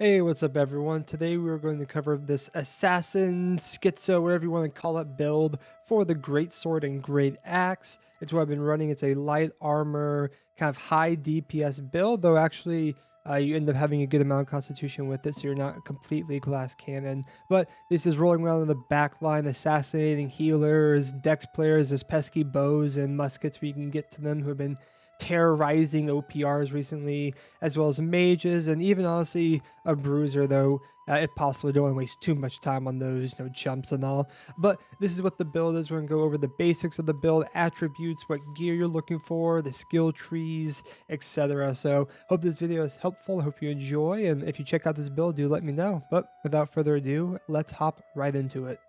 Hey, what's up everyone? Today we're going to cover this assassin, schizo, whatever you want to call it, build for the Greatsword and Greataxe. It's what I've been running. It's a light armor, kind of high DPS build, though actually you end up having a good amount of constitution with it, so you're not completely glass cannon. But this is rolling around in the back line, assassinating healers, dex players. There's pesky bows and muskets where you can get to them who have been terrorizing OPRs recently, as well as mages, and even honestly a bruiser, though if possible don't waste too much time on those jumps and all. But this is what the build is. We're gonna go over the basics of the build, attributes, what gear you're looking for, the skill trees, etc. So hope this video is helpful. I hope you enjoy, and if you check out this build, do let me know. But without further ado, let's hop right into it.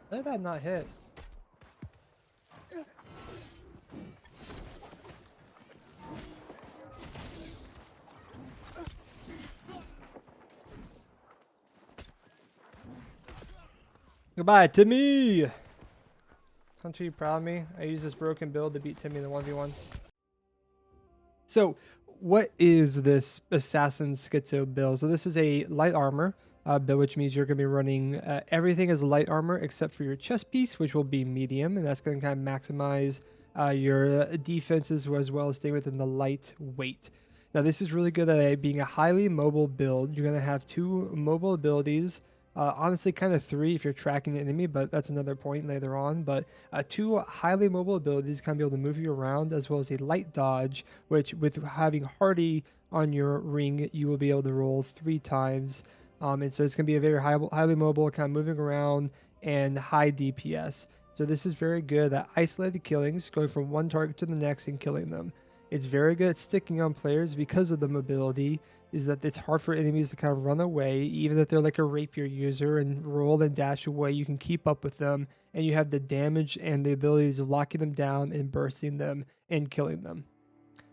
How did that not hit? Goodbye, Timmy! Hunter, you proud of me? I use this broken build to beat Timmy in the 1v1. So, what is this Assassin Schizo build? So this is a light armor build, which means you're going to be running everything as light armor except for your chest piece, which will be medium, and that's going to kind of maximize your defenses as well as stay within the light weight. Now, this is really good at being a highly mobile build. You're going to have two mobile abilities. Honestly, kind of three if you're tracking the enemy, but that's another point later on. But two highly mobile abilities kind of be able to move you around, as well as a light dodge, which with having Hardy on your ring, you will be able to roll 3 times. And so it's going to be a very highly mobile, kind of moving around, and high DPS. So this is very good at isolated killings, going from one target to the next and killing them. It's very good at sticking on players because of the mobility, is that it's hard for enemies to kind of run away. Even if they're like a rapier user and roll and dash away, you can keep up with them, and you have the damage and the abilities of locking them down and bursting them and killing them.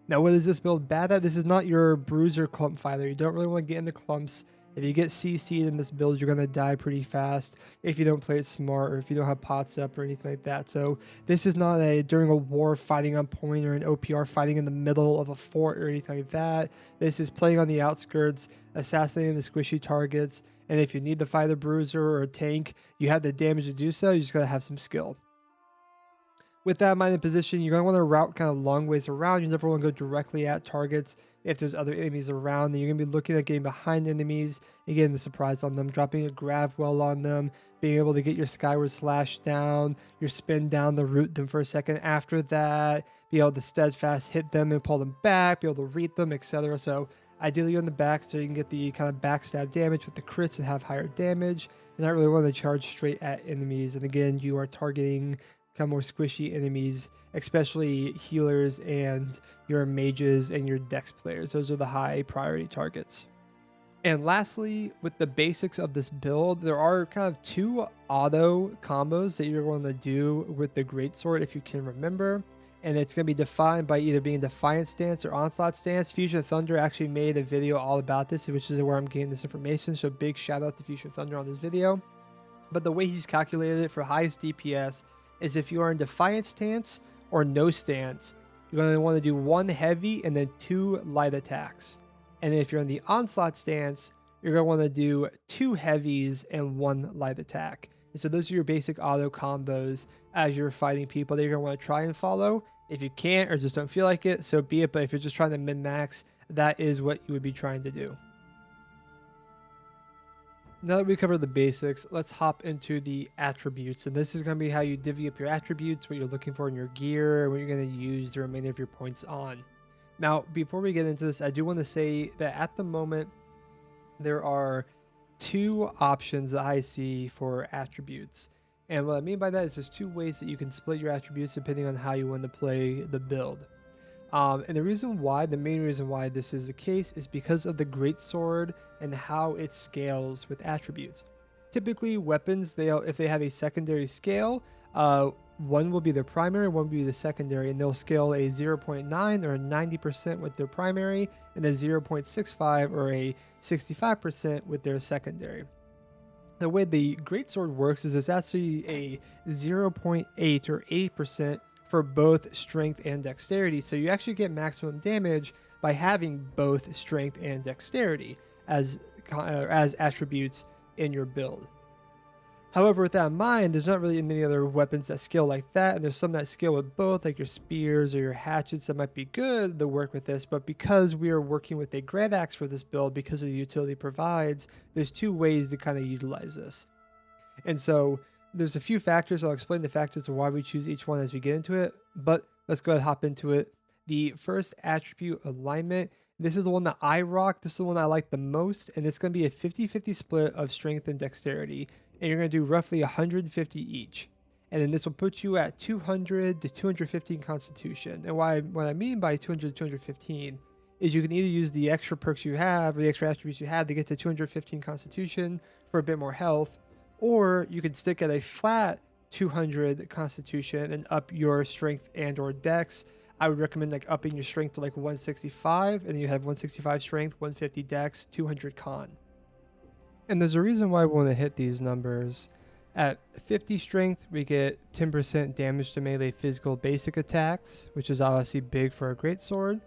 Now, what is this build bad at? This is not your bruiser clump fighter. You don't really want to get into clumps. If you get CC'd in this build, you're going to die pretty fast if you don't play it smart, or if you don't have pots up or anything like that. So this is not a during a war fighting on point, or an OPR fighting in the middle of a fort or anything like that. This is playing on the outskirts, assassinating the squishy targets. And if you need to fight a bruiser or a tank, you have the damage to do so. You just got to have some skill. With that in mind in position, you're going to want to route kind of long ways around. You never want to go directly at targets if there's other enemies around. Then you're going to be looking at getting behind enemies and getting the surprise on them, dropping a grab well on them, being able to get your skyward slash down, your spin down to root them for a second. After that, be able to steadfast hit them and pull them back, be able to read them, etc. So ideally you're in the back so you can get the kind of backstab damage with the crits and have higher damage. You're not really want to charge straight at enemies. And again, you are targeting kind of more squishy enemies, especially healers and your mages and your dex players. Those are the high priority targets. And lastly, with the basics of this build, there are kind of 2 auto combos that you're going to do with the Greatsword, if you can remember. And it's going to be defined by either being Defiant Stance or Onslaught Stance. Future Thunder actually made a video all about this, which is where I'm getting this information. So big shout out to Future Thunder on this video. But the way he's calculated it for highest DPS is if you are in Defiant Stance or no stance, you're going to want to do 1 heavy and then 2 light attacks. And if you're in the Onslaught stance, you're going to want to do 2 heavies and 1 light attack. And so those are your basic auto combos as you're fighting people that you're going to want to try and follow. If you can't or just don't feel like it, so be it. But if you're just trying to min-max, that is what you would be trying to do. Now that we covered the basics, let's hop into the attributes. And this is going to be how you divvy up your attributes, what you're looking for in your gear, and what you're going to use the remainder of your points on. Now, before we get into this, I do want to say that at the moment, there are 2 options that I see for attributes. And what I mean by that is there's 2 ways that you can split your attributes depending on how you want to play the build. And the main reason why this is the case is because of the Greatsword and how it scales with attributes. Typically, weapons, if they have a secondary scale, one will be their primary, one will be the secondary, and they'll scale a 0.9 or a 90% with their primary, and a 0.65 or a 65% with their secondary. The way the Greatsword works is it's actually a 0.8 or 8% for both strength and dexterity. So you actually get maximum damage by having both strength and dexterity as attributes in your build. However, with that in mind, there's not really many other weapons that scale like that, and there's some that scale with both, like your spears or your hatchets that might be good to work with this, but because we are working with a Greataxe for this build, because of the utility it provides, there's two ways to kind of utilize this. And so there's a few factors. I'll explain the factors of why we choose each one as we get into it, but let's go ahead and hop into it. The first attribute, alignment. This is the one that I rock. This is the one I like the most, and it's going to be a 50-50 split of strength and dexterity, and you're going to do roughly 150 each. And then this will put you at 200 to 215 constitution. And what I mean by 200 to 215 is you can either use the extra perks you have or the extra attributes you have to get to 215 constitution for a bit more health, or you can stick at a flat 200 constitution and up your strength and or dex. I would recommend like upping your strength to like 165, and then you have 165 strength, 150 dex, 200 con. And there's a reason why we want to hit these numbers. At 50 strength, we get 10% damage to melee physical basic attacks, which is obviously big for a greatsword.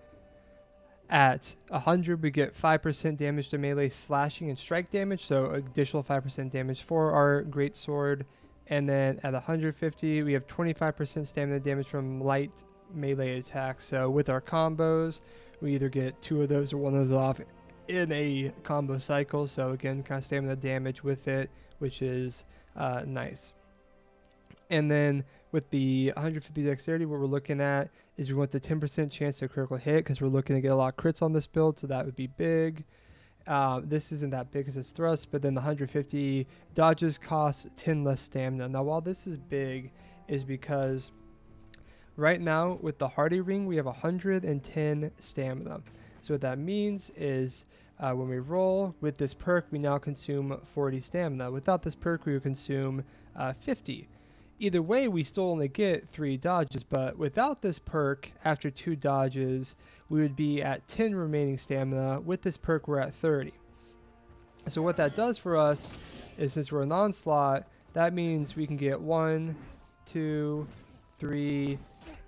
At 100, we get 5% damage to melee slashing and strike damage, so additional 5% damage for our greatsword. And then at 150, we have 25% stamina damage from light melee attacks. So with our combos, we either get 2 of those or 1 of those off in a combo cycle. So again, kind of stamina damage with it, which is nice. And then with the 150 dexterity, what we're looking at is we want the 10% chance to critical hit, because we're looking to get a lot of crits on this build, so that would be big. This isn't that big because it's thrust, but then the 150 dodges cost 10 less stamina. Now, while this is big, is because right now with the Hardy Ring, we have 110 stamina. So what that means is when we roll with this perk, we now consume 40 stamina. Without this perk, we would consume 50. Either way, we still only get 3 dodges, but without this perk, after 2 dodges, we would be at 10 remaining stamina. With this perk, we're at 30. So what that does for us is, since we're an onslaught, that means we can get 1, 2, 3,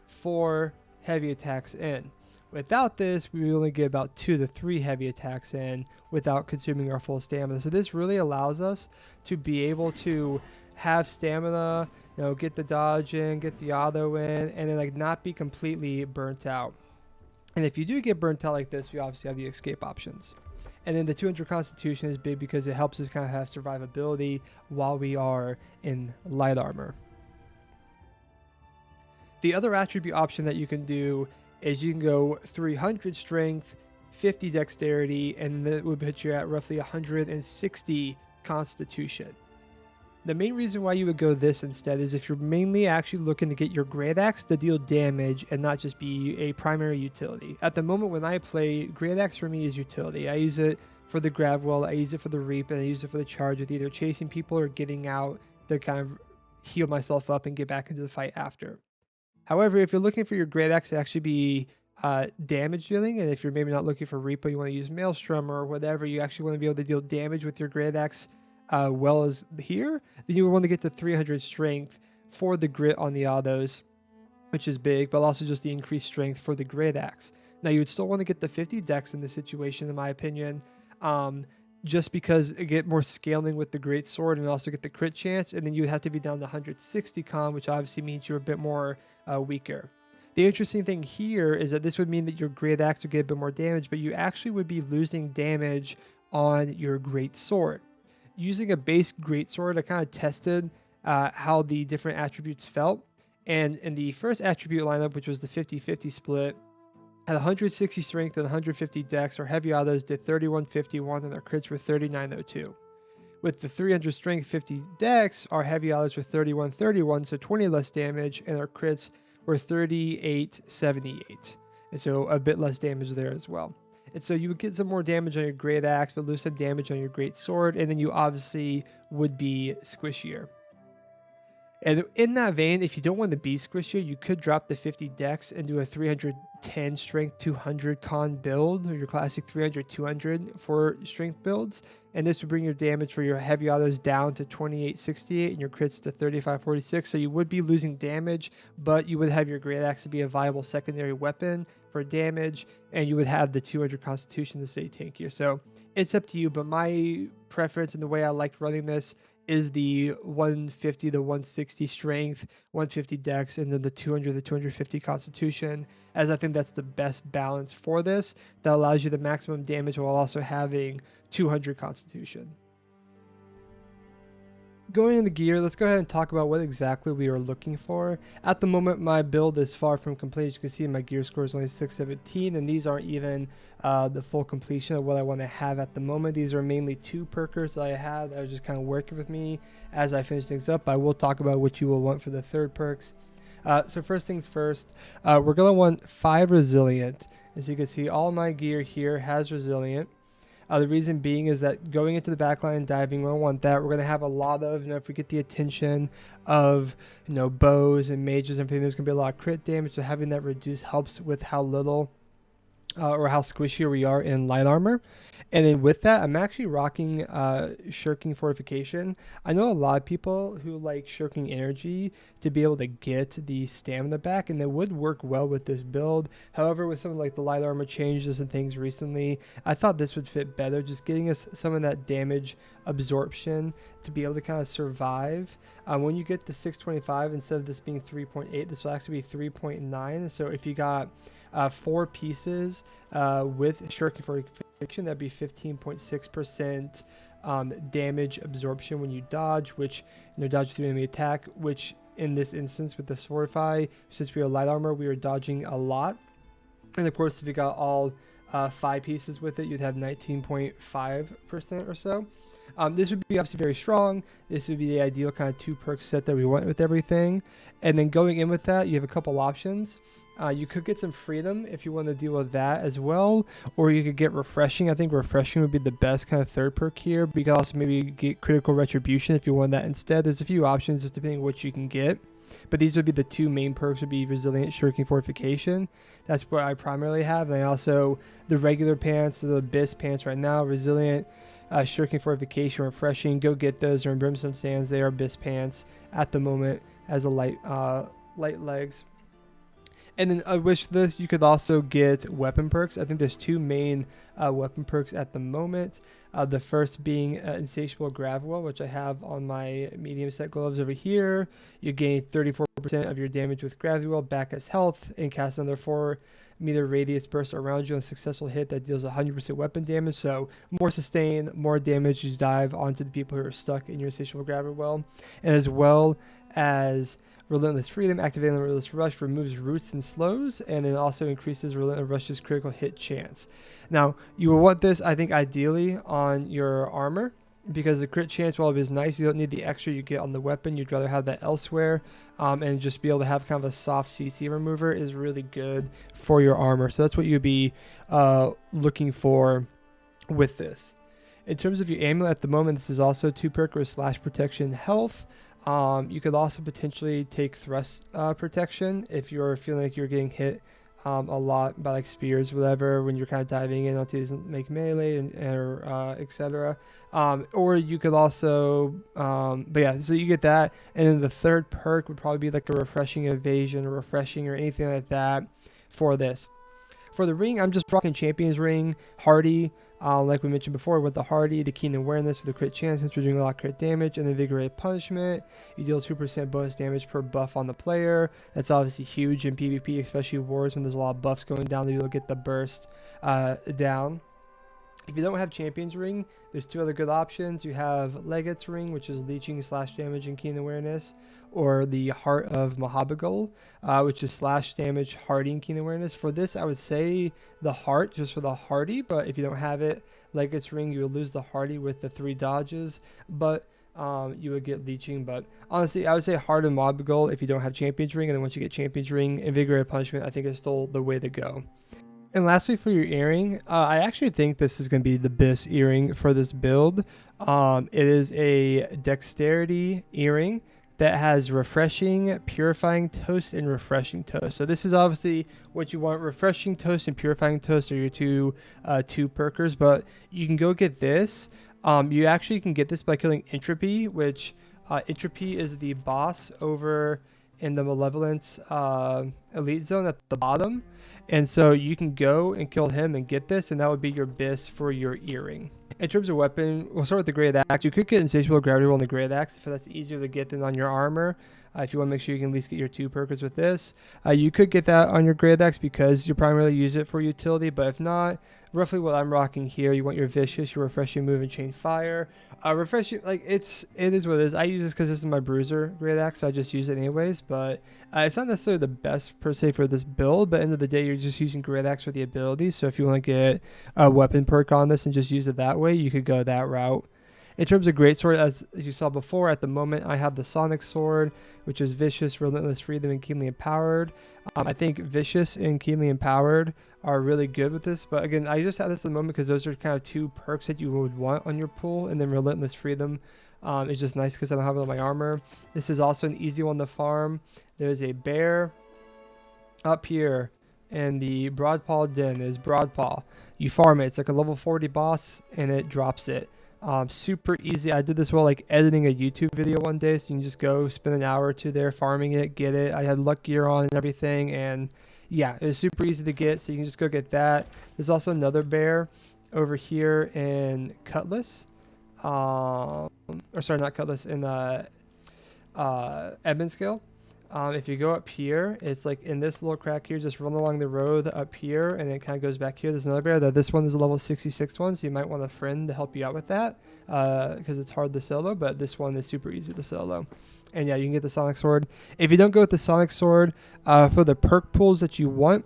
4 heavy attacks in. Without this, we only get about 2 to 3 heavy attacks in without consuming our full stamina. So this really allows us to be able to have stamina, you know, get the dodge in, get the auto in, and then like not be completely burnt out. And if you do get burnt out like this, we obviously have the escape options. And then the 200 constitution is big because it helps us kind of have survivability while we are in light armor. The other attribute option that you can do is you can go 300 strength, 50 dexterity, and that would put you at roughly 160 constitution. The main reason why you would go this instead is if you're mainly actually looking to get your Greataxe to deal damage and not just be a primary utility. At the moment when I play, Greataxe for me is utility. I use it for the grab well, I use it for the reap, and I use it for the charge with either chasing people or getting out to kind of heal myself up and get back into the fight after. However, if you're looking for your Greataxe to actually be damage dealing, and if you're maybe not looking for repo, you want to use Maelstrom or whatever, you actually want to be able to deal damage with your Greataxe well as here, then you would want to get to 300 strength for the grit on the autos, which is big, but also just the increased strength for the Greataxe. Now you would still want to get the 50 dex in this situation, in my opinion, just because you get more scaling with the Greatsword and also get the crit chance, and then you would have to be down to 160 con, which obviously means you're a bit more weaker. The interesting thing here is that this would mean that your Greataxe would get a bit more damage, but you actually would be losing damage on your Greatsword. Using a base Greatsword, I kind of tested how the different attributes felt, and in the first attribute lineup, which was the 50-50 split, at 160 strength and 150 dex, our heavy autos did 3151 and our crits were 3902. With the 300 strength, 50 dex, our heavy autos were 3131, so 20 less damage, and our crits were 3878, and so a bit less damage there as well. And so you would get some more damage on your Greataxe, but lose some damage on your Greatsword, and then you obviously would be squishier. And in that vein, if you don't want to be squishy, you could drop the 50 dex and do a 310 strength 200 con build, or your classic 300 200 for strength builds. And this would bring your damage for your heavy autos down to 2868 and your crits to 3546. So you would be losing damage, but you would have your Greataxe to be a viable secondary weapon for damage, and you would have the 200 constitution to stay tankier. So it's up to you, but my preference and the way I liked running this is the 150 to 160 strength, 150 dex, and then the 200 to 250 constitution, as I think that's the best balance for this that allows you the maximum damage while also having 200 constitution. Going into gear, let's go ahead and talk about what exactly we are looking for. At the moment, my build is far from complete. As you can see, my gear score is only 617, and these aren't even the full completion of what I want to have at the moment. These are mainly 2 perkers that I have that are just kind of working with me as I finish things up. I will talk about what you will want for the 3rd perks. So first things first, we're going to want 5 resilient. As you can see, all my gear here has resilient. The reason being is that going into the backline and diving, we don't want that. We're going to have a lot of, if we get the attention of, bows and mages and everything, there's going to be a lot of crit damage. So having that reduced helps with how little or how squishy we are in light armor. And then with that, I'm actually rocking shirking fortification. I know a lot of people who like shirking energy to be able to get the stamina back, and it would work well with this build. However, with some of like the light armor changes and things recently, I thought this would fit better, just getting us some of that damage absorption to be able to kind of survive. When you get to 625, instead of this being 3.8, this will actually be 3.9. So if you got 4 pieces with shirking fortification, that'd be 15.6% damage absorption when you dodge, which dodge through enemy attack, which in this instance with the fortify, since we are light armor, we are dodging a lot. And of course, if you got all 5 pieces with it, you'd have 19.5% or so. This would be obviously very strong. This would be the ideal kind of 2 perk set that we want with everything. And then going in with that, you have a couple options. You could get some freedom if you want to deal with that as well, or you could get refreshing. I think refreshing would be the best kind of 3rd perk here, but you could also maybe get critical retribution if you want that instead. There's a few options just depending on what you can get, but these would be the 2 main perks. Would be resilient, shirking fortification. That's what I primarily have. And I also, the regular pants, the abyss pants right now, resilient, shirking fortification, refreshing. Go get those. They're in brimstone stands. They are abyss pants at the moment as a light legs. And then I wish this, you could also get weapon perks. I think there's 2 main weapon perks at the moment. The first being Insatiable Gravel, which I have on my medium set gloves over here. You gain 34% of your damage with Gravity Well back as health and cast another 4-meter radius burst around you on a successful hit that deals 100% weapon damage. So more sustain, more damage you dive onto the people who are stuck in your Insatiable Gravity Well. And as well as Relentless Freedom, activating the Relentless Rush removes roots and slows, and it also increases Relentless Rush's critical hit chance. Now, you will want this, I think, ideally on your armor, because the crit chance, while it is nice, you don't need the extra you get on the weapon. You'd rather have that elsewhere, and just be able to have kind of a soft CC remover is really good for your armor. So that's what you'd be looking for with this. In terms of your amulet at the moment, this is also 2 perk or slash protection health. You could also potentially take thrust protection if you're feeling like you're getting hit a lot by like spears, whatever, when you're kind of diving in onto these make melee or etc. Or you could also, but yeah, so you get that. And then the 3rd perk would probably be like a refreshing evasion or refreshing or anything like that for this. For the ring, I'm just rocking Champion's Ring, Hardy. Like we mentioned before, with the Hardy, the Keen Awareness for the crit chance, since we're doing a lot of crit damage, and the Invigorated Punishment. You deal 2% bonus damage per buff on the player. That's obviously huge in PvP, especially wars when there's a lot of buffs going down to be able to get the burst down. If you don't have Champion's Ring, there's 2 other good options. You have Legate's Ring, which is leeching, slash damage, and Keen Awareness, or the Heart of Mahabagul, which is slash damage, hardy, and Keen Awareness. For this, I would say the Heart, just for the hardy, but if you don't have it, Legate's Ring, you would lose the hardy with the 3 dodges, but you would get leeching. But honestly, I would say Heart of Mahabagul if you don't have Champion's Ring, and then once you get Champion's Ring, Invigorated Punishment, I think is still the way to go. And lastly, for your earring, I actually think this is going to be the best earring for this build. It is a dexterity earring that has refreshing, purifying toast, and refreshing toast. So this is obviously what you want. Refreshing toast and purifying toast are your two perkers, but you can go get this. You actually can get this by killing Entropy, which Entropy is the boss over in the Malevolence elite zone at the bottom. And so you can go and kill him and get this, and that would be your bis for your earring. In terms of weapon, we'll start with the Greataxe. You could get Insatiable Gravity Roll on the Greataxe if that's easier to get than on your armor. If you want to make sure you can at least get your 2 perkers with this. You could get that on your Greataxe because you primarily use it for utility, but if not, roughly what I'm rocking here, you want your Vicious, your Refreshing Move, and Chain Fire. Refreshing, like it is what it is. I use this because this is my Bruiser Greataxe, so I just use it anyways, but it's not necessarily the best per se for this build, but at the end of the day, you're just using Greataxe for the abilities, so if you want to get a weapon perk on this and just use it that way, you could go that route. In terms of Greatsword, as you saw before, at the moment I have the Sonic Sword, which is Vicious, Relentless Freedom, and Keenly Empowered. I think Vicious and Keenly Empowered are really good with this, but again, I just have this at the moment because those are kind of 2 perks that you would want on your pool, and then Relentless Freedom is just nice because I don't have it on my armor. This is also an easy one to farm. There's a bear up here, and the Broadpaw Den is Broadpaw. You farm it. It's like a level 40 boss, and it drops it. Super easy. I did this while like editing a YouTube video one day, so you can just go spend an hour or 2 there farming it, get it. I had luck gear on and everything, and yeah, it was super easy to get, so you can just go get that. There's also another bear over here in Cutlass, or sorry, not Cutlass, in Edmund Scale. If you go up here, it's like in this little crack here, just run along the road up here, and it kind of goes back here. There's another bear. This one is a level 66 one, so you might want a friend to help you out with that because it's hard to solo, but this one is super easy to solo. And yeah, you can get the Sonic Sword. If you don't go with the Sonic Sword, for the perk pools that you want,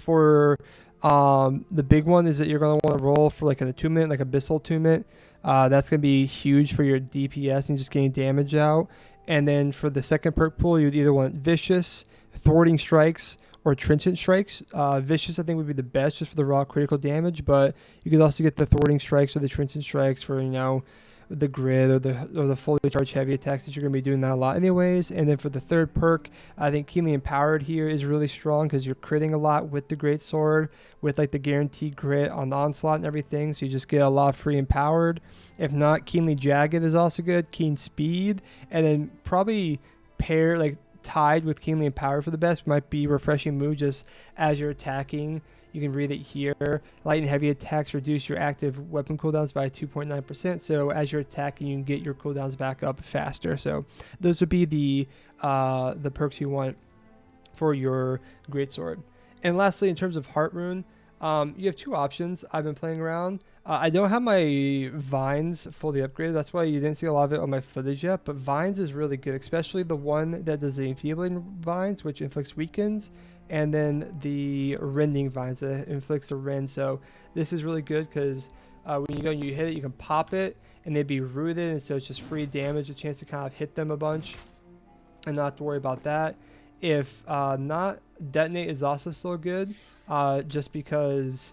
for the big one is that you're going to want to roll for like an attunement, like Abyssal Attunement. That's going to be huge for your DPS and just getting damage out. And then for the second perk pool, you'd either want Vicious, Thwarting Strikes, or Trenchant Strikes. Vicious, I think, would be the best just for the raw critical damage, but you could also get the Thwarting Strikes or the Trenchant Strikes for, you know, the grid or the fully charged heavy attacks that you're going to be doing that a lot anyways. And then for the third perk, I think Keenly Empowered here is really strong because you're critting a lot with the Greatsword, with like the guaranteed crit on the onslaught and everything, so you just get a lot of free empowered. If not, Keenly Jagged is also good, Keen Speed, and then probably tied with Keenly Empowered for the best might be Refreshing Move. Just as you're attacking, you can read it here. Light and heavy attacks reduce your active weapon cooldowns by 2.9%. So as you're attacking, you can get your cooldowns back up faster. So those would be the perks you want for your Greatsword. And lastly, in terms of Heartrune, you have 2 options. I've been playing around. I don't have my Vines fully upgraded. That's why you didn't see a lot of it on my footage yet. But Vines is really good, especially the one that does the Enfeebling Vines, which inflicts weakens, and then the Rending Vines that inflicts a rend. So this is really good because when you go and you hit it, you can pop it, and they'd be rooted, and so it's just free damage, a chance to kind of hit them a bunch, and not have to worry about that. If not, Detonate is also still good, just because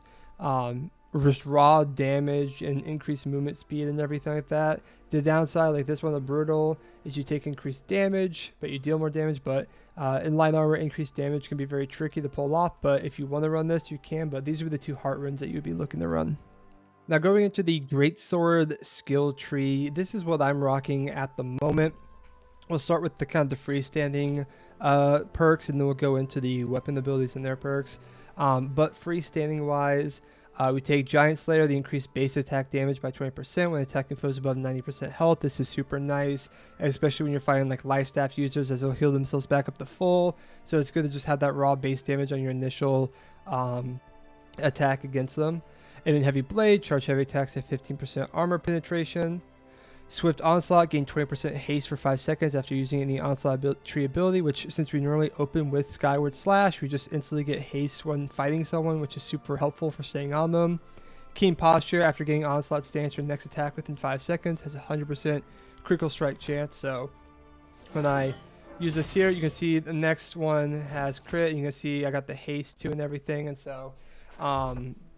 just raw damage and increased movement speed and everything like that. The downside, like this one, the Brutal, is you take increased damage, but you deal more damage. But in light armor, increased damage can be very tricky to pull off. But if you want to run this, you can. But these would be the 2 Heartrunes that you'd be looking to run. Now going into the Greatsword skill tree, this is what I'm rocking at the moment. We'll start with the kind of the freestanding perks, and then we'll go into the weapon abilities and their perks. But freestanding wise, we take Giant Slayer, the increased base attack damage by 20% when attacking foes above 90% health. This is super nice, especially when you're fighting like life staff users, as they'll heal themselves back up to full. So it's good to just have that raw base damage on your initial attack against them. And then Heavy Blade, charge heavy attacks at 15% armor penetration. Swift Onslaught, gain 20% haste for 5 seconds after using any Onslaught tree ability, which since we normally open with Skyward Slash, we just instantly get haste when fighting someone, which is super helpful for staying on them. Keen Posture, after getting Onslaught stance, your next attack within 5 seconds has a 100% critical strike chance. So when I use this here, you can see the next one has crit. You can see I got the haste too and everything, and so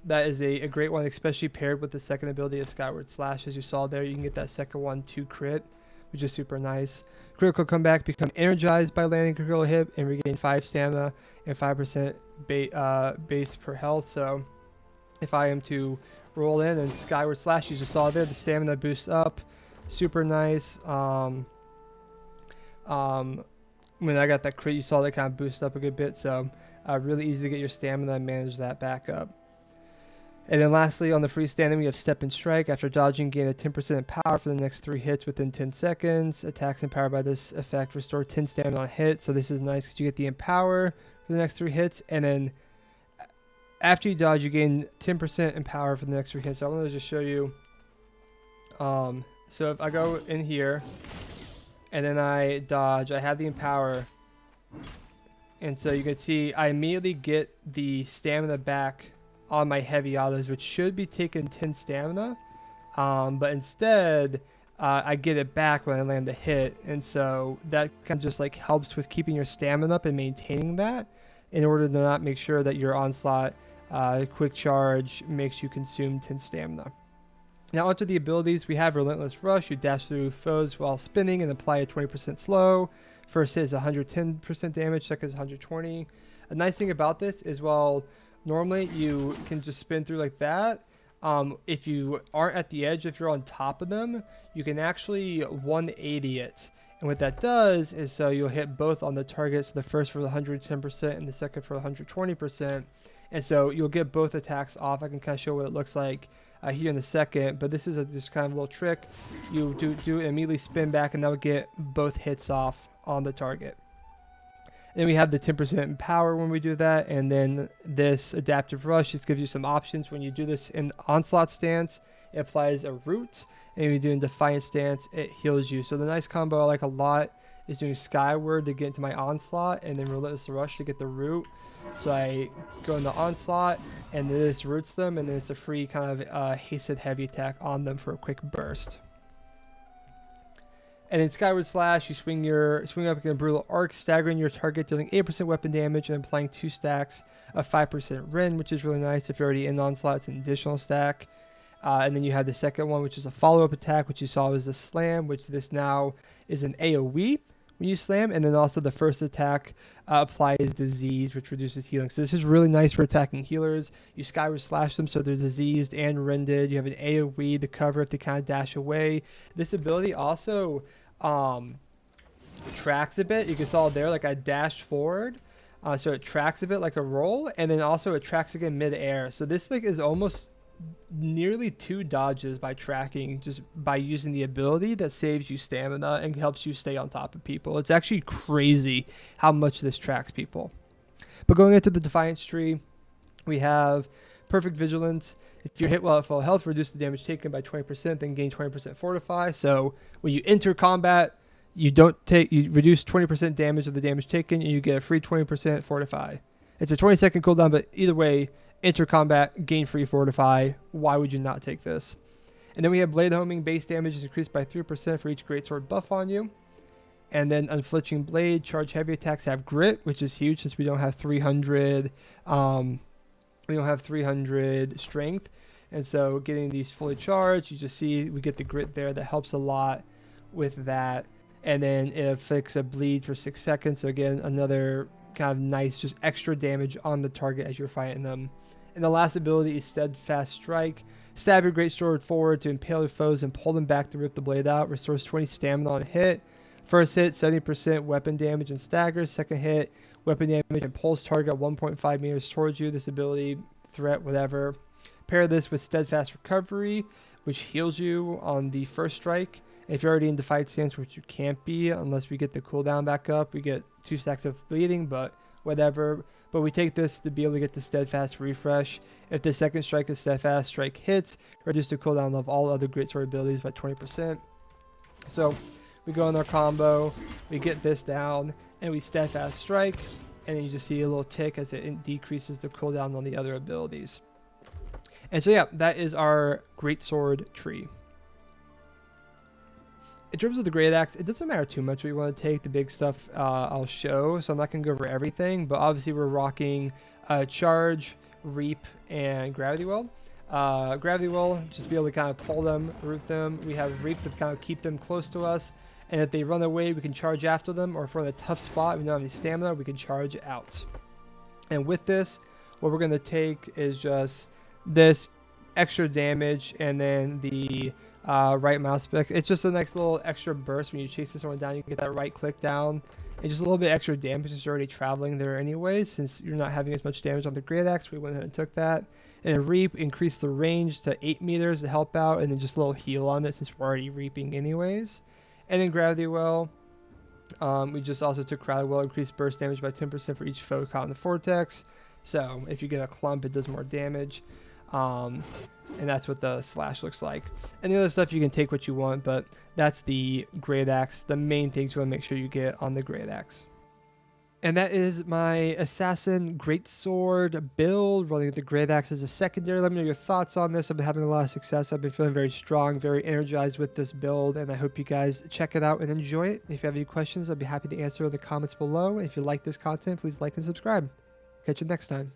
that is a great one, especially paired with the second ability of Skyward Slash. As you saw there, you can get that second one to crit, which is super nice. Critical comeback, become energized by landing a critical hit and regain 5 stamina and 5% base per health. So if I am to roll in and skyward slash, you just saw there the stamina boosts up, super nice. When I got that crit, you saw that kind of boost up a good bit, so really easy to get your stamina and manage that back up. And then lastly, on the freestanding, we have Step and Strike. After dodging, gain a 10% power for the next 3 hits within 10 seconds. Attacks empowered by this effect restore 10 stamina on hit, so this is nice because you get the Empower for the next 3 hits, and then after you dodge, you gain 10% Empower for the next 3 hits. So I'm going to just show you. So if I go in here, and then I dodge, I have the Empower, and so you can see I immediately get the stamina back on my heavy autos, which should be taking 10 stamina, but instead I get it back when I land the hit, and so that kind of just like helps with keeping your stamina up and maintaining that in order to not make sure that your onslaught quick charge makes you consume 10 stamina. Now onto the abilities, we have Relentless Rush. You dash through foes while spinning and apply a 20% slow. First hit is 110% damage, second is 120. A nice thing about this is while normally you can just spin through like that, if you aren't at the edge, if you're on top of them, you can actually 180 it. And what that does is so you'll hit both on the targets, the first for the 110% and the second for 120%. And so you'll get both attacks off. I can kind of show what it looks like here in a second, but this is just kind of a little trick. You do immediately spin back, and that will get both hits off on the target. And then we have the 10% power when we do that, and then this adaptive rush just gives you some options. When you do this in onslaught stance, it applies a root, and when you do in defiant stance, it heals you. So the nice combo I like a lot is doing skyward to get into my onslaught, and then relentless rush to get the root. So I go in the onslaught, and this roots them, and then it's a free kind of hasted heavy attack on them for a quick burst. And then skyward slash, you swing up in a brutal arc, staggering your target, dealing 8% weapon damage and applying 2 stacks of 5% rend, which is really nice. If you're already in onslaught, it's an additional stack. And then you have the second one, which is a follow-up attack, which you saw was the slam, which this now is an AoE when you slam. And then also the first attack applies disease, which reduces healing. So this is really nice for attacking healers. You skyward slash them so they're diseased and rended. You have an AoE to cover if they kind of dash away. This ability also tracks a bit. You can saw there like I dashed forward. So it tracks a bit like a roll, and then also it tracks again mid-air. So this thing is almost nearly 2 dodges by tracking, just by using the ability that saves you stamina and helps you stay on top of people. It's actually crazy how much this tracks people. But going into the Defiance tree, we have Perfect Vigilance. If you're hit while at full health, reduce the damage taken by 20%, then gain 20% Fortify. So when you enter combat, you reduce 20% damage of the damage taken, and you get a free 20% Fortify. It's a 20-second cooldown, but either way, enter combat, gain free Fortify. Why would you not take this? And then we have Blade Homing. Base damage is increased by 3% for each Greatsword buff on you. And then Unflinching Blade. Charge heavy attacks have Grit, which is huge since we don't have 300. We don't have 300 strength. And so getting these fully charged, you just see we get the Grit there. That helps a lot with that. And then it afflicts a bleed for 6 seconds. So again, another kind of nice, just extra damage on the target as you're fighting them. And the last ability is Steadfast Strike. Stab your Greatsword forward to impale your foes and pull them back to rip the blade out. Restores 20 stamina on hit. First hit, 70% weapon damage and staggers. Second hit, weapon damage and pulls target 1.5 meters towards you. This ability, threat, whatever. Pair this with Steadfast Recovery, which heals you on the first strike. If you're already in Defiant Stance, which you can't be unless we get the cooldown back up, we get 2 stacks of bleeding, but whatever. But we take this to be able to get the Steadfast Refresh. If the second strike of Steadfast Strike hits, reduce the cooldown of all other Greatsword abilities by 20%. So we go in our combo, we get this down, and we Steadfast Strike, and then you just see a little tick as it decreases the cooldown on the other abilities. And so yeah, that is our Greatsword Tree. In terms of the Greataxe, it doesn't matter too much what you want to take. The big stuff I'll show, so I'm not going to go over everything, but obviously we're rocking Charge, Reap, and Gravity Well. Gravity Well, just be able to kind of pull them, root them. We have Reap to kind of keep them close to us, And if they run away, we can charge after them, or if we're in a tough spot and we don't have any stamina, we can charge out. And with this, what we're going to take is just this extra damage and then the right mouse click. It's just a nice little extra burst when you chase someone down. You can get that right click down. And just a little bit extra damage since you're already traveling there anyways. Since you're not having as much damage on the Greataxe, we went ahead and took that. And then Reap increased the range to 8 meters to help out. And then just a little heal on it since we're already reaping anyways. And then Gravity Well. We just also took Gravity Well, increased burst damage by 10% for each foe caught in the vortex. So if you get a clump, it does more damage. And that's what the slash looks like. And the other stuff, you can take what you want, but that's the Greataxe, the main things you want to make sure you get on the Greataxe. And that is my Assassin Greatsword build, running the Greataxe as a secondary. Let me know your thoughts on this. I've been having a lot of success. I've been feeling very strong, very energized with this build, and I hope you guys check it out and enjoy it. If you have any questions, I'd be happy to answer in the comments below. If you like this content, please like and subscribe. Catch you next time.